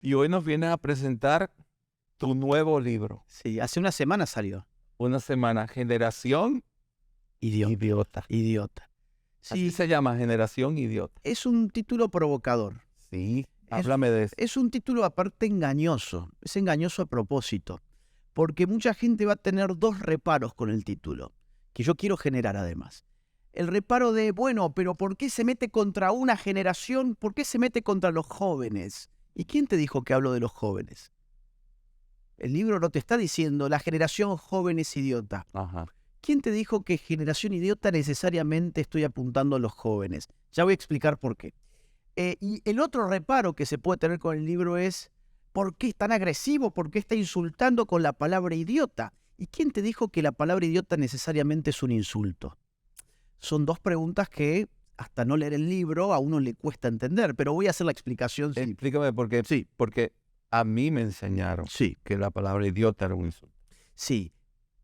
Y hoy nos vienes a presentar tu nuevo libro. Sí, hace una semana salió. Una semana, Generación Idiota. Idiota. Así Sí, se llama, Generación Idiota. es un título provocador. Sí, háblame de eso. Es un título aparte engañoso. Es engañoso a propósito. Porque mucha gente va a tener dos reparos con el título, que yo quiero generar además. El reparo de, bueno, pero ¿por qué se mete contra una generación? ¿Por qué se mete contra los jóvenes? ¿Y quién te dijo que hablo de los jóvenes? El libro no te está diciendo la generación joven es idiota. Ajá. ¿Quién te dijo que generación idiota necesariamente estoy apuntando a los jóvenes? Ya voy a explicar por qué. Y el otro reparo que se puede tener con el libro es ¿por qué es tan agresivo? ¿Por qué está insultando con la palabra idiota? ¿Y quién te dijo que la palabra idiota necesariamente es un insulto? Son dos preguntas que hasta no leer el libro a uno le cuesta entender, pero voy a hacer la explicación. Sí. Explícame por qué. Sí. Porque a mí me enseñaron Sí. que la palabra idiota era un insulto. Sí,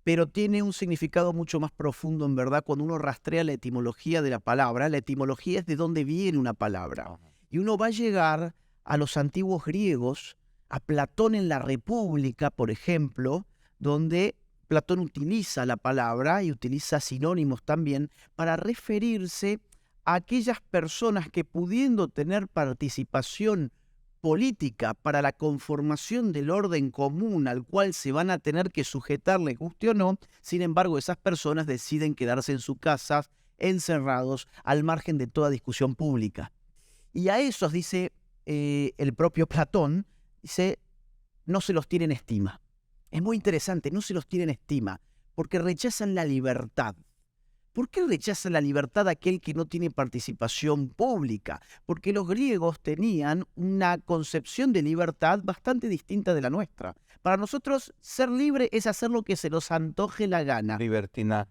pero tiene un significado mucho más profundo en verdad cuando uno rastrea la etimología de la palabra. La etimología es de dónde viene una palabra. Ajá. Y uno va a llegar a los antiguos griegos, a Platón en la República, por ejemplo, donde Platón utiliza la palabra y utiliza sinónimos también para referirse a aquellas personas que pudiendo tener participación política para la conformación del orden común al cual se van a tener que sujetar, les guste o no, sin embargo esas personas deciden quedarse en sus casas, encerrados, al margen de toda discusión pública. Y a esos, dice el propio Platón, dice, no se los tiene en estima. Es muy interesante, no se los tiene en estima, porque rechazan la libertad. ¿Por qué rechaza la libertad aquel que no tiene participación pública? Porque los griegos tenían una concepción de libertad bastante distinta de la nuestra. Para nosotros, ser libre es hacer lo que se nos antoje la gana. Libertinaje.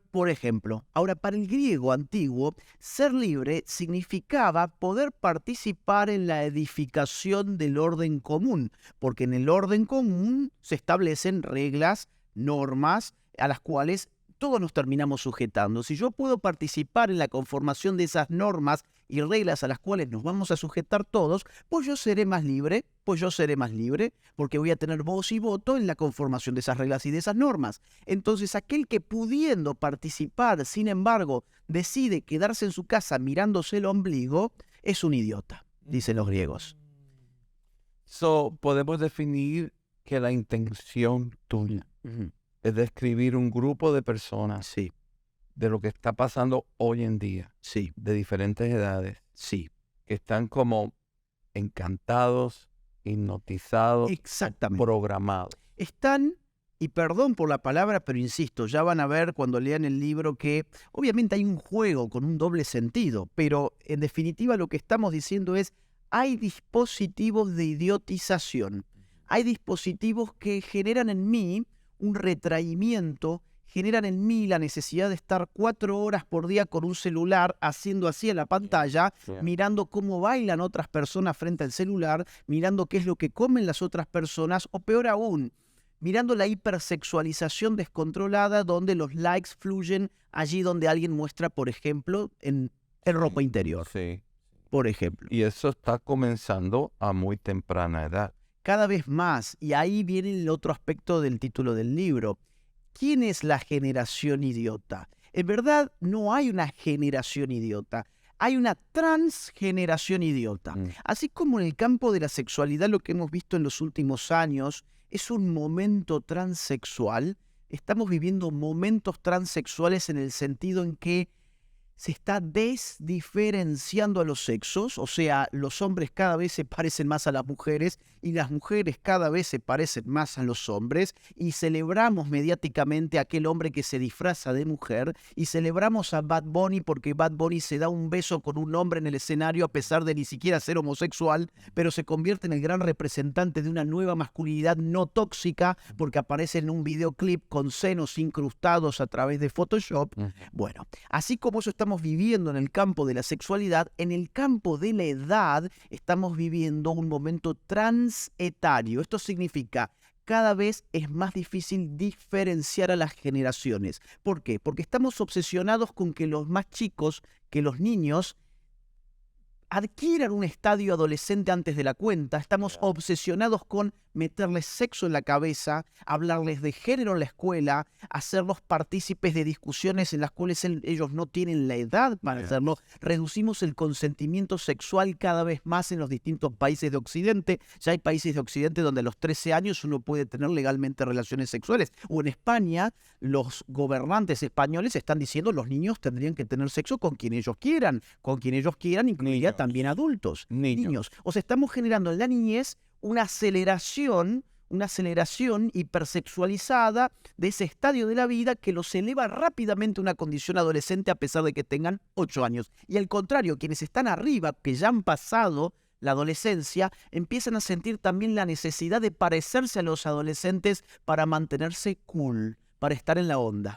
Por ejemplo, ahora para el griego antiguo, ser libre significaba poder participar en la edificación del orden común, porque en el orden común se establecen reglas, normas, a las cuales todos nos terminamos sujetando. Si yo puedo participar en la conformación de esas normas y reglas a las cuales nos vamos a sujetar todos, pues yo seré más libre, porque voy a tener voz y voto en la conformación de esas reglas y de esas normas. Entonces, aquel que pudiendo participar, sin embargo, decide quedarse en su casa mirándose el ombligo, es un idiota, dicen los griegos. Podemos definir que la intención tuya es describir un grupo de personas Sí, de lo que está pasando hoy en día, sí, de diferentes edades, sí. que están como encantados, hipnotizados, Exactamente. programados. Están, y perdón por la palabra, pero insisto, ya van a ver cuando lean el libro que obviamente hay un juego con un doble sentido, pero en definitiva lo que estamos diciendo es, hay dispositivos de idiotización, hay dispositivos que generan en mí un retraimiento, generan en mí la necesidad de estar 4 horas por día con un celular haciendo así en la pantalla, mirando cómo bailan otras personas frente al celular, mirando qué es lo que comen las otras personas, o peor aún, mirando la hipersexualización descontrolada donde los likes fluyen allí donde alguien muestra, por ejemplo, en ropa interior, Sí. por ejemplo. Y eso está comenzando a muy temprana edad. Cada vez más, y ahí viene el otro aspecto del título del libro. ¿Quién es la generación idiota? En verdad no hay una generación idiota, hay una transgeneración idiota. Así como en el campo de la sexualidad lo que hemos visto en los últimos años es un momento transexual, estamos viviendo momentos transexuales en el sentido en que se está desdiferenciando a los sexos, o sea, los hombres cada vez se parecen más a las mujeres y las mujeres cada vez se parecen más a los hombres, y celebramos mediáticamente a aquel hombre que se disfraza de mujer, y celebramos a Bad Bunny porque Bad Bunny se da un beso con un hombre en el escenario a pesar de ni siquiera ser homosexual, pero se convierte en el gran representante de una nueva masculinidad no tóxica porque aparece en un videoclip con senos incrustados a través de Photoshop. Bueno, así como eso estamos viviendo en el campo de la sexualidad, en el campo de la edad estamos viviendo un momento transetario. Esto significa cada vez es más difícil diferenciar a las generaciones. ¿Por qué? Porque estamos obsesionados con que los más chicos, que los niños, adquieran un estadio adolescente antes de la cuenta. Estamos obsesionados con meterles sexo en la cabeza, hablarles de género en la escuela, hacerlos partícipes de discusiones en las cuales ellos no tienen la edad para hacerlo. Reducimos el consentimiento sexual cada vez más en los distintos países de Occidente. Ya hay países de Occidente donde a los 13 años uno puede tener legalmente relaciones sexuales. O en España, los gobernantes españoles están diciendo los niños tendrían que tener sexo con quien ellos quieran. Con quien ellos quieran incluiría también adultos. Niños. O sea, estamos generando en la niñez una aceleración hipersexualizada de ese estadio de la vida que los eleva rápidamente a una condición adolescente a pesar de que tengan 8 años. Y al contrario, quienes están arriba, que ya han pasado la adolescencia, empiezan a sentir también la necesidad de parecerse a los adolescentes para mantenerse cool, para estar en la onda.